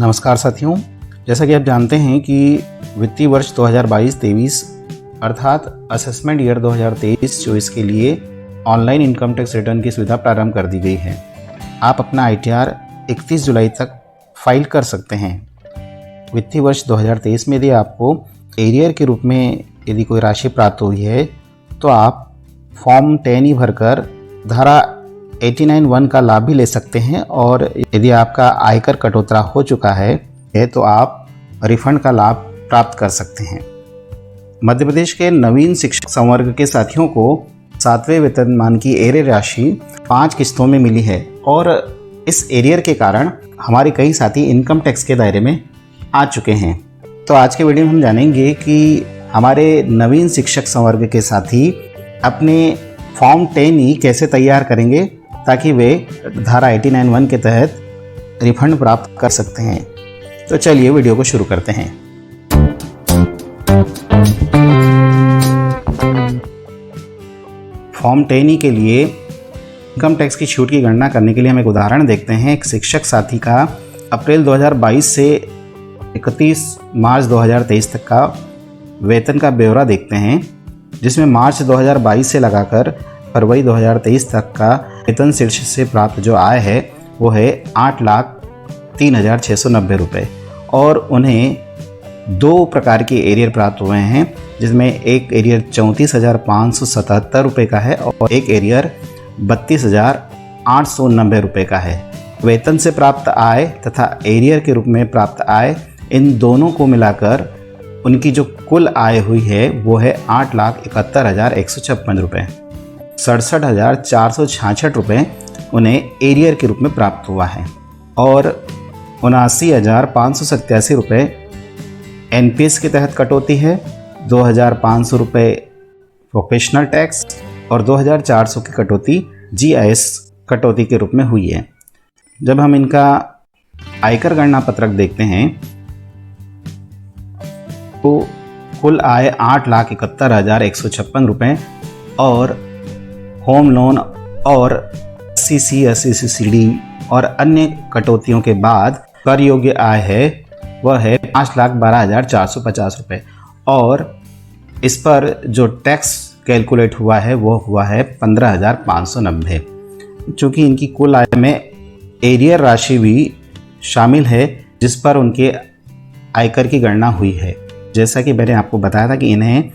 नमस्कार साथियों, जैसा कि आप जानते हैं कि वित्तीय वर्ष 2022-23 अर्थात असेसमेंट ईयर 2023-24 के लिए ऑनलाइन इनकम टैक्स रिटर्न की सुविधा प्रारंभ कर दी गई है। आप अपना ITR 31 जुलाई तक फाइल कर सकते हैं। वित्तीय वर्ष 2023 में यदि आपको एरियर के रूप में यदि कोई राशि प्राप्त हुई है तो आप फॉर्म 10E भरकर धारा 89(1) का लाभ भी ले सकते हैं, और यदि आपका आयकर कटौती हो चुका है तो आप रिफंड का लाभ प्राप्त कर सकते हैं। मध्य प्रदेश के नवीन शिक्षक संवर्ग के साथियों को 7वें वेतनमान की एरियर राशि 5 किस्तों में मिली है, और इस एरियर के कारण हमारे कई साथी इनकम टैक्स के दायरे में आ चुके हैं। तो आज के वीडियो में हम जानेंगे कि हमारे नवीन शिक्षक संवर्ग के साथी अपने फॉर्म 10E कैसे तैयार करेंगे ताकि वे धारा 89(1) के तहत रिफंड प्राप्त कर सकते हैं। तो चलिए वीडियो को शुरू करते हैं। फॉर्म 10E के लिए इनकम टैक्स की छूट की गणना करने के लिए हम एक उदाहरण देखते हैं। एक शिक्षक साथी का अप्रैल 2022 से 31 मार्च 2023 तक का वेतन का ब्यौरा देखते हैं, जिसमें मार्च 2022 से लगाकर फरवरी 2023 तक का वेतन शीर्ष से प्राप्त जो आय है वो है 8,03,690 रुपये, और उन्हें 2 प्रकार के एरियर प्राप्त हुए हैं, जिसमें एक एरियर 34,577 रुपये का है और एक एरियर 32,890 रुपये का है। वेतन से प्राप्त आय तथा एरियर के रूप में प्राप्त आय, इन दोनों को मिलाकर उनकी जो कुल आय हुई है वो है 8,71,156 रुपये। 67,466 रुपये उन्हें एरियर के रूप में प्राप्त हुआ है, और 79,587 रुपये NPS के तहत कटौती है, 2,500 रुपये प्रोफेशनल टैक्स और 2,400 की कटौती GIS कटौती के रूप में हुई है। जब हम इनका आयकर गणना पत्रक देखते हैं तो कुल आय 8,71,156 रुपये, और होम लोन और CC, SCCD और अन्य कटौतियों के बाद कर योग्य आय है वह है 5,12,450 रुपये, और इस पर जो टैक्स कैलकुलेट हुआ है वो हुआ है 15,590। चूँकि इनकी कुल आय में एरियर राशि भी शामिल है जिस पर उनके आयकर की गणना हुई है। जैसा कि मैंने आपको बताया था कि इन्हें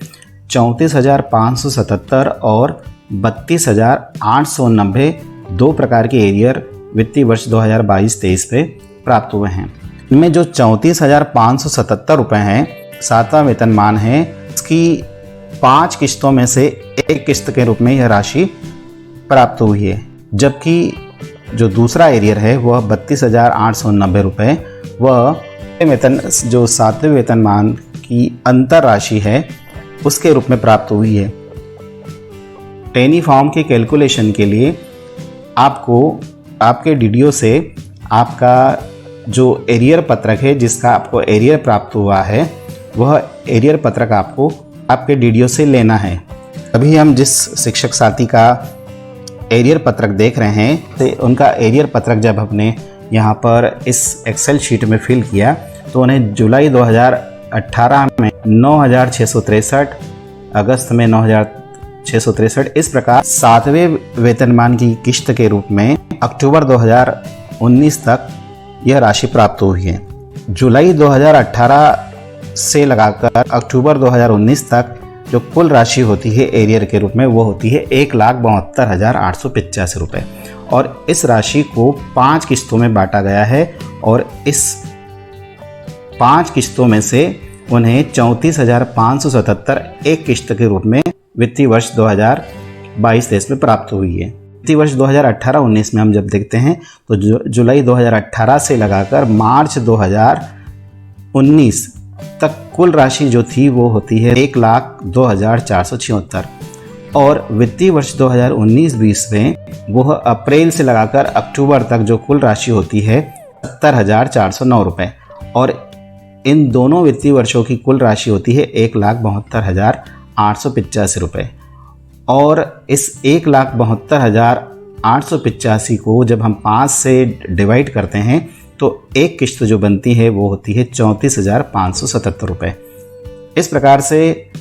34,577 और 32,890 2 प्रकार के एरियर वित्तीय वर्ष 2022-23 पे प्राप्त हुए हैं। इनमें जो 34,577 रुपये हैं 7वां वेतनमान है, इसकी 5 किस्तों में से एक किस्त के रूप में यह राशि प्राप्त हुई है, जबकि जो दूसरा एरियर है वह 32,890 रुपये वह वेतन जो 7वें वेतनमान की अंतर राशि है उसके रूप में प्राप्त हुई है। 10E फॉर्म के कैलकुलेशन के लिए आपको आपके DDO से आपका जो एरियर पत्रक है जिसका आपको एरियर प्राप्त हुआ है वह एरियर पत्रक आपको आपके DDO से लेना है। अभी हम जिस शिक्षक साथी का एरियर पत्रक देख रहे हैं तो उनका एरियर पत्रक जब हमने यहाँ पर इस एक्सेल शीट में फिल किया तो उन्हें जुलाई 2018 में 9,663, अगस्त में 9,663, इस प्रकार 7वें वेतनमान की किस्त के रूप में अक्टूबर 2019 तक यह राशि प्राप्त हुई है। जुलाई 2018 से लगाकर अक्टूबर 2019 तक जो कुल राशि होती है एरियर के रूप में वो होती है 1,72,885 रुपये, और इस राशि को 5 किस्तों में बांटा गया है, और इस 5 किस्तों में से उन्हें 34,577 एक किस्त के रूप में वित्तीय वर्ष 2022-23 में प्राप्त हुई है। वित्तीय वर्ष 2018-19 में हम जब देखते हैं तो जुलाई 2018 से लगाकर मार्च 2019 तक कुल राशि जो थी वो होती है 1,02,476, और वित्तीय वर्ष 2019-20 में वह अप्रैल से लगाकर अक्टूबर तक जो कुल राशि होती है 70,409 रुपये, और इन दोनों वित्तीय वर्षों की कुल राशि होती है 1,72,885 रुपये। और इस 1,72,885 को जब हम 5 से डिवाइड करते हैं तो एक किश्त जो बनती है वो होती है 34,577 रुपये। इस प्रकार से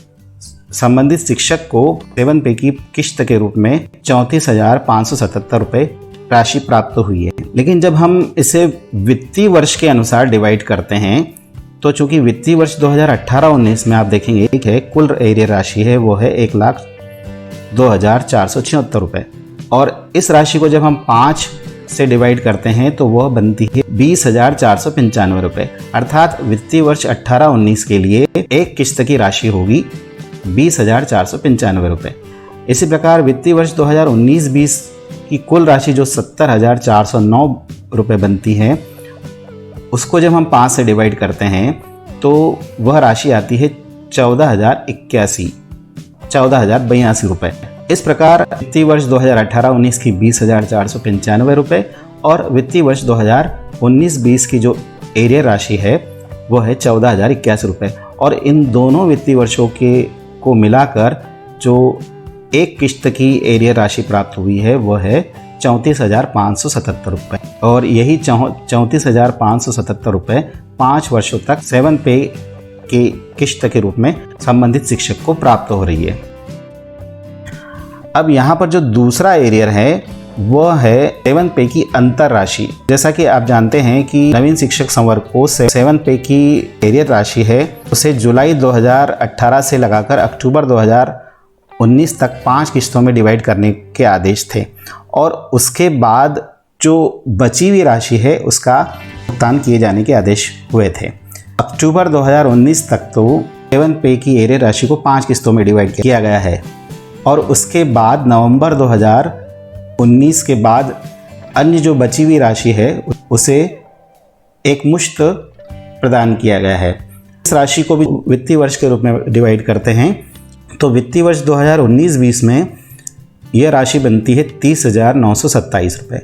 संबंधित शिक्षक को 7 पे की किश्त के रूप में 34,577 रुपये राशि प्राप्त हुई है। लेकिन जब हम इसे वित्तीय वर्ष के अनुसार डिवाइड करते हैं तो चूंकि वित्तीय वर्ष 2018-19 में आप देखेंगे है कुल एरियर राशि है वो है 1,02,476 रुपये, और इस राशि को जब हम 5 से डिवाइड करते हैं तो वह बनती है 20,495 रुपये। अर्थात वित्तीय वर्ष 18-19 के लिए एक किश्त की राशि होगी 20,495 रुपये। इसी प्रकार वित्तीय वर्ष 2019-20 की कुल राशि जो 70,409 रुपये बनती है, उसको जब हम 5 से डिवाइड करते हैं तो वह राशि आती है 14,082 रुपये। इस प्रकार वित्तीय वर्ष 2018-19 की 20,495 रुपये और वित्तीय वर्ष 2019-20 की जो एरियर राशि है वो है 14,081 रुपये, और इन दोनों वित्तीय वर्षों को मिलाकर जो एक किश्त की एरियर राशि प्राप्त हुई है वो है 34,577 रुपये, और यही 34,577 रुपये 5 वर्षों तक 7 पे की किश्त के रूप में संबंधित शिक्षक को प्राप्त हो रही है। अब यहाँ पर जो दूसरा एरियर है वह है 7 पे की अंतर राशि। जैसा कि आप जानते हैं कि नवीन शिक्षक संवर्ग को 7 पे की एरियर राशि है उसे जुलाई 2018 से लगाकर अक्टूबर 2019 तक 5 किस्तों में डिवाइड करने के आदेश थे, और उसके बाद जो बची हुई राशि है उसका भुगतान किए जाने के आदेश हुए थे। अक्टूबर 2019 तक तो 7 पे की एरियर राशि को 5 किस्तों में डिवाइड किया गया है, और उसके बाद नवंबर 2019 के बाद अन्य जो बची हुई राशि है उसे एक मुश्त प्रदान किया गया है। इस राशि को भी वित्तीय वर्ष के रूप में डिवाइड करते हैं तो वित्तीय वर्ष 2019-20 में यह राशि बनती है 30,927 रुपये,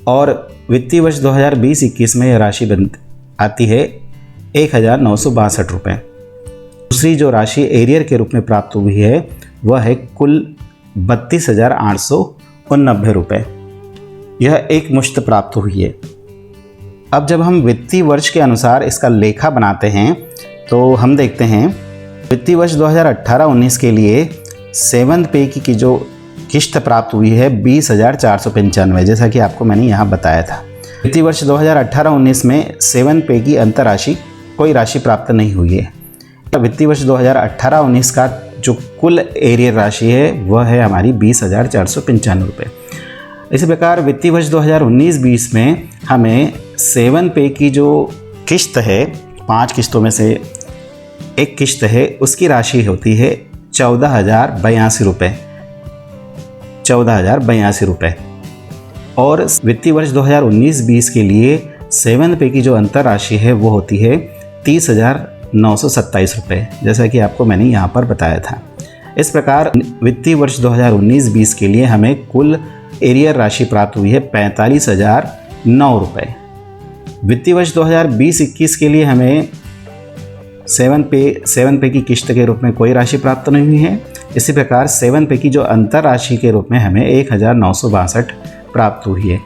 और वित्तीय वर्ष 2020-21 में यह राशि आती है 1,962 रुपये। दूसरी जो राशि एरियर के रूप में प्राप्त हुई है वह है कुल 32,889 रुपये। यह एक मुश्त प्राप्त हुई है। अब जब हम वित्तीय वर्ष के अनुसार इसका लेखा बनाते हैं तो हम देखते हैं वित्तीय वर्ष 2018-19 के लिए 7 पे की जो किश्त प्राप्त हुई है 20,495, जैसा कि आपको मैंने यहाँ बताया था। वित्तीय वर्ष 2018-19 में 7 पे की अंतर राशि कोई राशि प्राप्त नहीं हुई है। वित्तीय वर्ष 2018-19 का जो कुल एरियर राशि है वह है हमारी 20,495 रुपये। इसी प्रकार वित्तीय वर्ष 2019-20 में हमें 7 पे की जो किश्त है 5 किस्तों में से एक किश्त है उसकी राशि होती है 14,082 रुपये, 14,082 रुपये। और वित्तीय वर्ष 2019-20 के लिए 7 पे की जो अंतर राशि है वो होती है 30,927 रुपये, जैसा कि आपको मैंने यहाँ पर बताया था। इस प्रकार वित्तीय वर्ष 2019-20 के लिए हमें कुल एरियर राशि प्राप्त हुई है 45,009 रुपये। वित्तीय वर्ष 2020-21 के लिए हमें 7 पे की किश्त के रूप में कोई राशि प्राप्त नहीं हुई है। इसी प्रकार 7 पे की जो अंतर राशि के रूप में हमें 1,962 प्राप्त हुई है।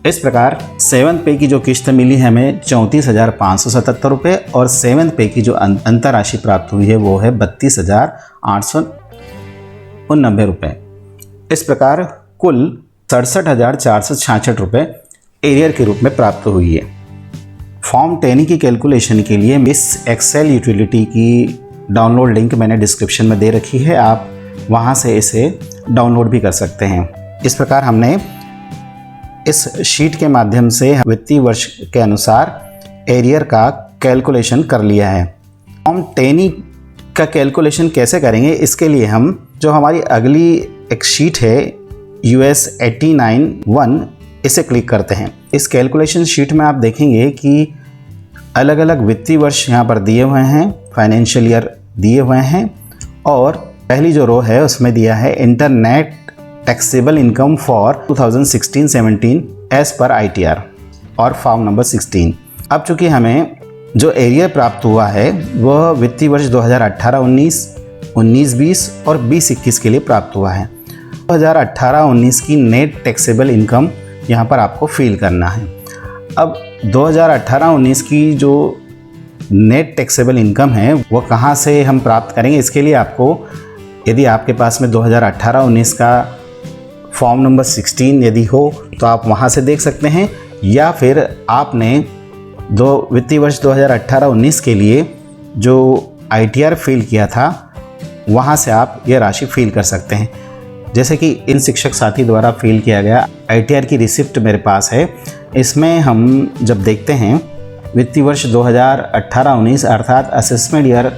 इस प्रकार 7 पे की जो किश्त मिली है हमें 34,577 रुपये, और 7 पे की जो अंतर राशि प्राप्त हुई है वो है 32,889 रुपये। इस प्रकार कुल 67,466 रुपये एरियर के रूप में प्राप्त हुई है। फॉर्म 10 की कैलकुलेशन के लिए इस एक्सेल यूटिलिटी की डाउनलोड लिंक मैंने डिस्क्रिप्शन में दे रखी है, आप वहाँ से इसे डाउनलोड भी कर सकते हैं। इस प्रकार हमने इस शीट के माध्यम से वित्तीय वर्ष के अनुसार एरियर का कैलकुलेशन कर लिया है। फॉर्म 10 का कैलकुलेशन कैसे करेंगे, इसके लिए हम जो हमारी अगली एक शीट है US 89-1 इसे क्लिक करते हैं। इस कैलकुलेशन शीट में आप देखेंगे कि अलग अलग वित्तीय वर्ष यहाँ पर दिए हुए हैं, फाइनेंशियल ईयर दिए हुए हैं, और पहली जो रो है उसमें दिया है internet taxable income for 2016-17 as per ITR और फॉर्म नंबर 16। अब चूंकि हमें जो एरियर प्राप्त हुआ है वह वित्तीय वर्ष 2018-19, 19-20 और 20-21 के लिए प्राप्त हुआ है। 2018-19 की नेट टैक्सेबल इनकम यहाँ पर आपको फिल करना है। अब 2018-19 की जो नेट टैक्सेबल इनकम है वो कहाँ से हम प्राप्त करेंगे, इसके लिए आपको, यदि आपके पास में 2018-19 का फॉर्म नंबर 16 यदि हो तो आप वहाँ से देख सकते हैं, या फिर आपने वित्तीय वर्ष 2018-19 के लिए जो ITR फिल किया था वहाँ से आप ये राशि फिल कर सकते हैं। जैसे कि इन शिक्षक साथी द्वारा फिल किया गया ITR की रिसिप्ट मेरे पास है। इसमें हम जब देखते हैं वित्तीय वर्ष 2018-19 अर्थात असेसमेंट ईयर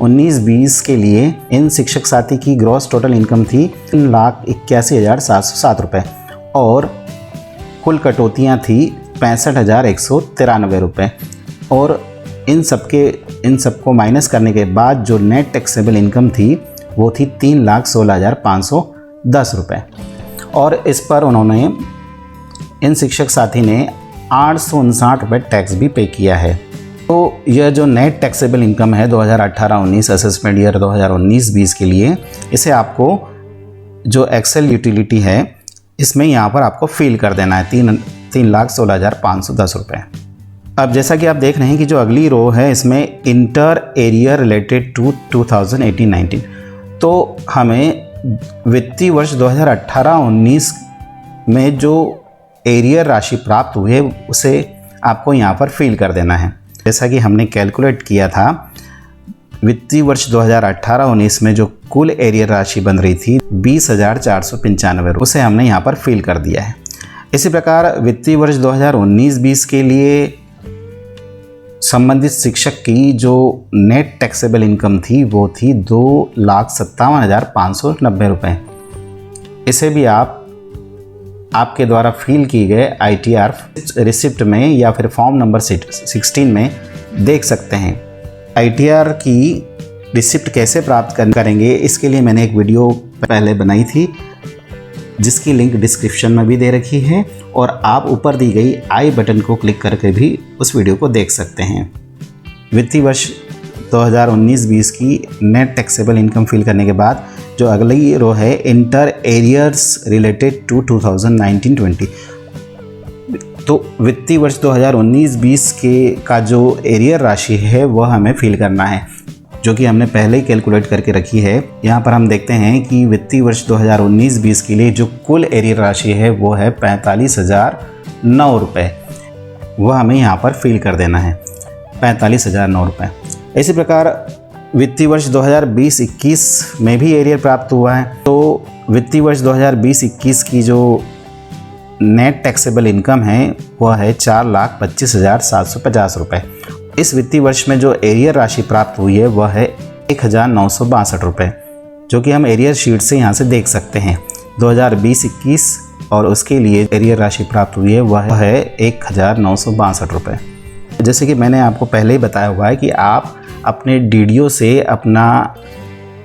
19-20 के लिए इन शिक्षक साथी की ग्रॉस टोटल इनकम थी 3,81,707 रुपये और कुल कटौतियाँ थी 65,193 रुपये, और इन सबको माइनस करने के बाद जो नेट टैक्सेबल इनकम थी वो थी 3,16,510 रुपये, और इस पर उन्होंने, इन शिक्षक साथी ने 859 रुपये टैक्स भी पे किया है। तो यह जो नेट टैक्सेबल इनकम है 2018-19 असेसमेंट ईयर 2019-20 के लिए, इसे आपको जो एक्सेल यूटिलिटी है इसमें यहाँ पर आपको फिल कर देना है 3,16,510 रुपये। अब जैसा कि आप देख रहे हैं कि जो अगली रो है इसमें इंटर एरियर रिलेटेड टू 2018-19, तो हमें वित्तीय वर्ष 2018-19 में जो एरियर राशि प्राप्त हुई है उसे आपको यहाँ पर फिल कर देना है। जैसा कि हमने कैलकुलेट किया था, वित्तीय वर्ष 2018-19 में जो कुल एरियर राशि बन रही थी 20,495, उसे हमने यहाँ पर फिल कर दिया है। इसी प्रकार वित्तीय वर्ष 2019-20 के लिए संबंधित शिक्षक की जो नेट टैक्सेबल इनकम थी वो थी 2,57,590 रुपये। इसे भी आपके द्वारा फिल की गए ITR रिसिप्ट में या फिर फॉर्म नंबर 16 में देख सकते हैं। ITR की रिसिप्ट कैसे प्राप्त करेंगे इसके लिए मैंने एक वीडियो पहले बनाई थी जिसकी लिंक डिस्क्रिप्शन में भी दे रखी है, और आप ऊपर दी गई आई बटन को क्लिक करके भी उस वीडियो को देख सकते हैं। वित्तीय वर्ष 2019-20 की नेट टैक्सेबल इनकम फिल करने के बाद जो अगली रो है इंटर एरियर्स रिलेटेड टू 2019-20, तो वित्तीय वर्ष 2019-20 का जो एरियर राशि है वह हमें फिल करना है, जो कि हमने पहले ही कैलकुलेट करके रखी है। यहाँ पर हम देखते हैं कि वित्तीय वर्ष 2019-20 के लिए जो कुल एरियर राशि है वो है 45,009 रुपये, वह हमें यहाँ पर फिल कर देना है 45,009 रुपये। इसी प्रकार वित्तीय वर्ष 2020-21 में भी एरियर प्राप्त हुआ है, तो वित्तीय वर्ष 2020-21 की जो नेट टैक्सेबल इनकम है वह है 4,25,750 रुपये। इस वित्तीय वर्ष में जो एरियर राशि प्राप्त हुई है वह है 1,962 रुपये, जो कि हम एरियर शीट से यहाँ से देख सकते हैं 2020-21, और उसके लिए एरियर राशि प्राप्त हुई है वह है 1,962 रुपये। जैसे कि मैंने आपको पहले ही बताया हुआ है कि आप अपने DDO से अपना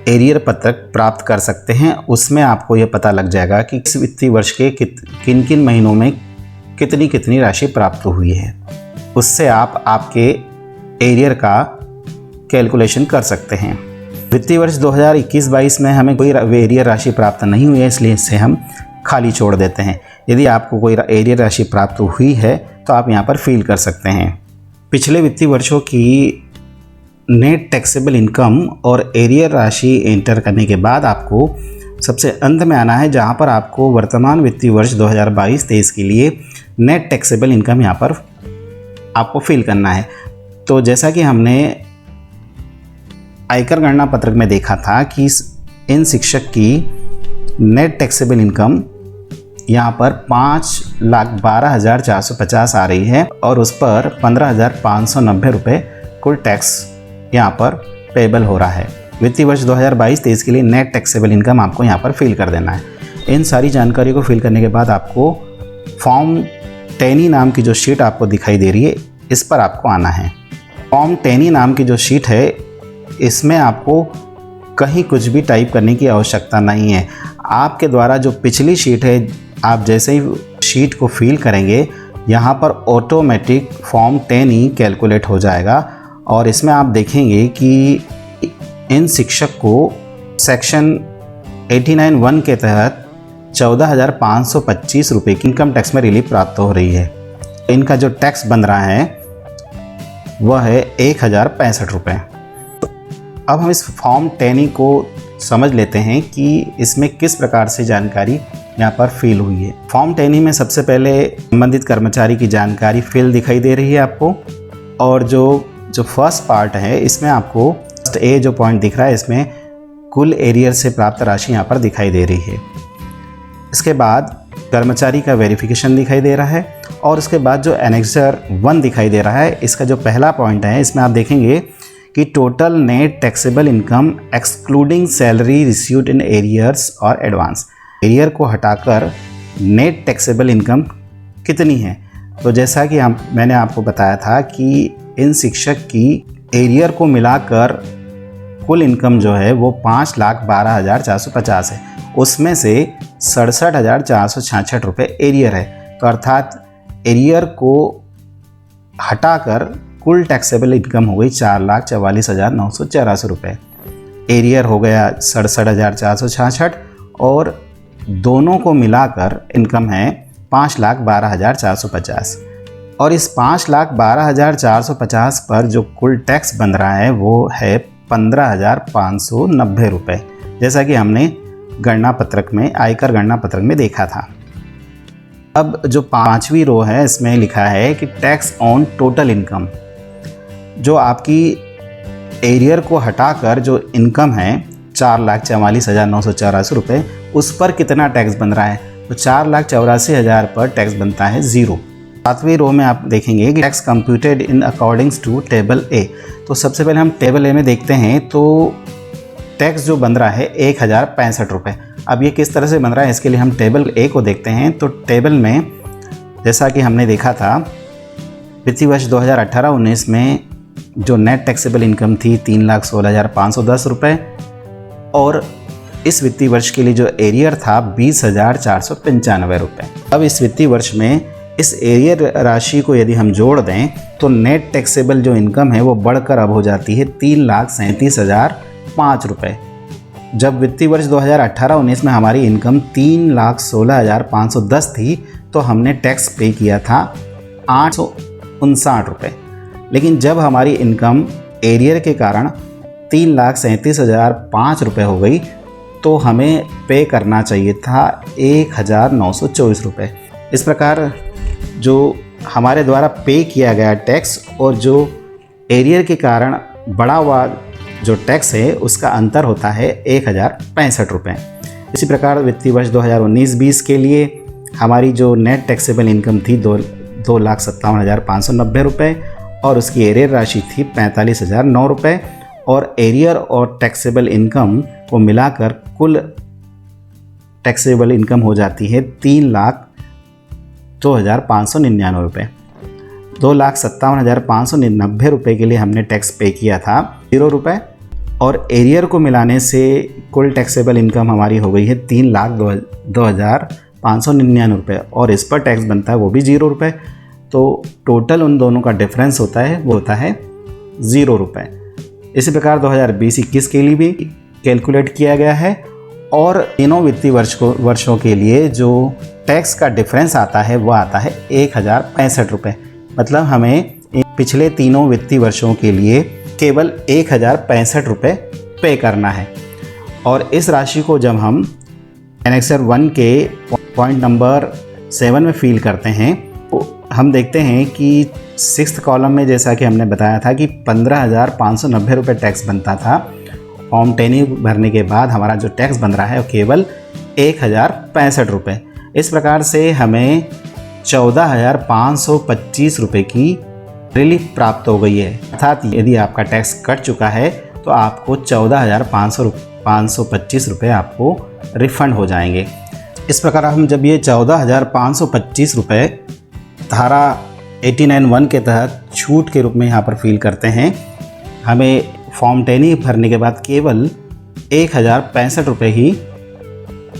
एरियर पत्रक प्राप्त कर सकते हैं। उसमें आपको यह पता लग जाएगा कि इस वित्तीय वर्ष के किन किन महीनों में कितनी कितनी राशि प्राप्त हुई है। उससे आप आपके एरियर का कैलकुलेशन कर सकते हैं। वित्तीय वर्ष 2021-22 में हमें कोई एरियर राशि प्राप्त नहीं हुई है, इसलिए इसे हम खाली छोड़ देते हैं। यदि आपको कोई एरियर राशि प्राप्त हुई है तो आप यहाँ पर फिल कर सकते हैं। पिछले वित्तीय वर्षों की नेट टैक्सेबल इनकम और एरियर राशि एंटर करने के बाद आपको सबसे अंत में आना है, जहाँ पर आपको वर्तमान वित्तीय वर्ष 2022-23 के लिए नेट टैक्सेबल इनकम यहाँ पर आपको फिल करना है। तो जैसा कि हमने आयकर गणना पत्रक में देखा था कि इन शिक्षक की नेट टैक्सेबल इनकम यहाँ पर 5,12,450 आ रही है, और उस पर 15,590 रुपये कुल टैक्स यहाँ पर पेबल हो रहा है। वित्तीय वर्ष 2022-23 के लिए नेट टैक्सेबल इनकम आपको यहाँ पर फिल कर देना है। इन सारी जानकारी को फिल करने के बाद आपको फॉर्म 10 नाम की जो शीट आपको दिखाई दे रही है इस पर आपको आना है। फॉर्म 10 नाम की जो शीट है इसमें आपको कहीं कुछ भी टाइप करने की आवश्यकता नहीं है। आपके द्वारा जो पिछली शीट है, आप जैसे ही शीट को फिल करेंगे यहाँ पर ऑटोमेटिक फॉर्म 10 ही कैलकुलेट हो जाएगा, और इसमें आप देखेंगे कि इन शिक्षक को सेक्शन 89(1) के तहत 14,525 रुपये की इनकम टैक्स में रिलीफ प्राप्त हो रही है। इनका जो टैक्स बन रहा है वह है 1065 रुपये। अब हम इस फॉर्म 10E को समझ लेते हैं कि इसमें किस प्रकार से जानकारी यहाँ पर फिल हुई है। फॉर्म 10E में सबसे पहले संबंधित कर्मचारी की जानकारी फिल दिखाई दे रही है आपको, और जो फर्स्ट पार्ट है इसमें आपको फर्स्ट ए जो पॉइंट दिख रहा है इसमें कुल एरियर से प्राप्त राशि यहाँ पर दिखाई दे रही है। इसके बाद कर्मचारी का वेरिफिकेशन दिखाई दे रहा है, और उसके बाद जो एनेक्सर 1 दिखाई दे रहा है, इसका जो पहला पॉइंट है इसमें आप देखेंगे कि total net taxable income excluding salary received in arrears और एडवांस। एरियर को हटाकर नेट टैक्सेबल इनकम कितनी है। तो जैसा कि मैंने आपको बताया था कि इन शिक्षक की एरियर को मिलाकर कुल इनकम जो है वो 5,12,450 है, उसमें से 67,466 रुपये एरियर है। तो अर्थात एरियर को हटाकर कुल टैक्सेबल इनकम हो गई 4,44,984 रुपये। एरियर हो गया 67,466 और दोनों को मिलाकर इनकम है 5,12,450। और इस 5,12,450 पर जो कुल टैक्स बन रहा है वो है 15,590 रुपये, जैसा कि हमने गणना पत्रक में, आयकर गणना पत्रक में देखा था। अब जो 5वीं रो है इसमें लिखा है कि टैक्स ऑन टोटल इनकम, जो आपकी एरियर को हटाकर जो इनकम है 4,44,984 रुपये, उस पर कितना टैक्स बन रहा है। तो 4,84,000 पर टैक्स बनता है 0। 7वीं रो में आप देखेंगे कि tax computed in accordings to table A. तो सबसे पहले हम टेबल ए में देखते हैं, तो टैक्स जो बन रहा है 1,065 रुपये। अब ये किस तरह से बन रहा है, इसके लिए हम टेबल ए को देखते हैं। तो टेबल में जैसा कि हमने देखा था, वित्तीय वर्ष 2018-19 में जो नेट टैक्सेबल इनकम थी 3,16,510 रुपये, और इस वित्तीय वर्ष के लिए जो एरियर था 20,495 रुपये। अब इस वित्तीय वर्ष में इस एरियर राशि को यदि हम जोड़ दें तो नेट टैक्सेबल जो इनकम है वो बढ़कर अब हो जाती है 3,37,005 रुपये। जब वित्तीय वर्ष 2018-19 में हमारी इनकम 3,16,510 थी तो हमने टैक्स पे किया था 859 रुपये। लेकिन जब हमारी इनकम एरियर के कारण 3,37,005 रुपये हो गई तो हमें पे करना चाहिए था 1,924 रुपये। इस प्रकार जो हमारे द्वारा पे किया गया टैक्स और जो एरियर के कारण बढ़ा हुआ जो टैक्स है उसका अंतर होता है 1,065 रुपये। इसी प्रकार वित्तीय वर्ष 2019-20 के लिए हमारी जो नेट टैक्सेबल इनकम थी 2,57,590 रुपये, और उसकी एरियर राशि थी 45,009 रुपये, और एरियर और टैक्सेबल इनकम को मिलाकर कुल टैक्सेबल इनकम हो जाती है 3,02,599 रुपये। 2,57,590 रुपये के लिए हमने टैक्स पे किया था 0 रुपये, और एरियर को मिलाने से कुल टैक्सेबल इनकम हमारी हो गई है 3,02,599 रुपये, और इस पर टैक्स बनता है वो भी 0 रुपये। तो टोटल उन दोनों का डिफरेंस होता है वो होता है 0 रुपये। इसी प्रकार 2020-21 के लिए भी कैलकुलेट किया गया है, और तीनों वित्तीय वर्षों के लिए जो टैक्स का डिफरेंस आता है वो आता है 1,065 रुपये। मतलब हमें पिछले तीनों वित्तीय वर्षों के लिए केवल 1,065 रुपये पे करना है। और इस राशि को जब हम एनेक्सर 1 के पॉइंट नंबर 7 में फिल करते हैं तो हम देखते हैं कि 6th कॉलम में जैसा कि हमने बताया था कि 15,590 रुपये टैक्स बनता था। फॉर्म 10E भरने के बाद हमारा जो टैक्स बन रहा है वो केवल 1,065 रुपये। इस प्रकार से हमें 14,525 रुपये की रिलीफ प्राप्त हो गई है। अर्थात यदि आपका टैक्स कट चुका है तो आपको 14,525 रुपये आपको रिफंड हो जाएंगे। इस प्रकार हम जब ये 14,525 रुपये धारा 89(1) के तहत छूट के रूप में यहाँ पर फिल करते हैं, हमें फॉर्म 10E भरने के बाद केवल 1,065 रुपये ही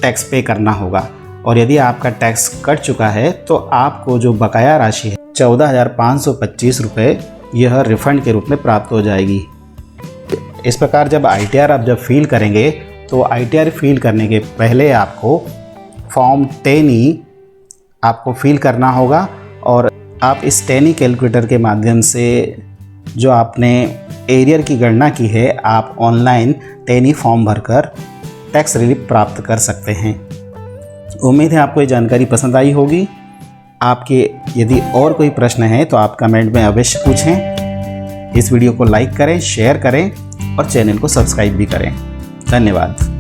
टैक्स पे करना होगा। और यदि आपका टैक्स कट चुका है तो आपको जो बकाया राशि है 14,525 रुपये यह रिफंड के रूप में प्राप्त हो जाएगी। इस प्रकार जब ITR आप जब फिल करेंगे तो ITR फिल करने के पहले आपको फॉर्म 10E आपको फिल करना होगा, और आप इस टैनी कैलकुलेटर के माध्यम से जो आपने एरियर की गणना की है, आप ऑनलाइन टैनी फॉर्म भरकर टैक्स रिलीफ प्राप्त कर सकते हैं। उम्मीद है आपको ये जानकारी पसंद आई होगी। आपके यदि और कोई प्रश्न है तो आप कमेंट में अवश्य पूछें। इस वीडियो को लाइक करें, शेयर करें और चैनल को सब्सक्राइब भी करें। धन्यवाद।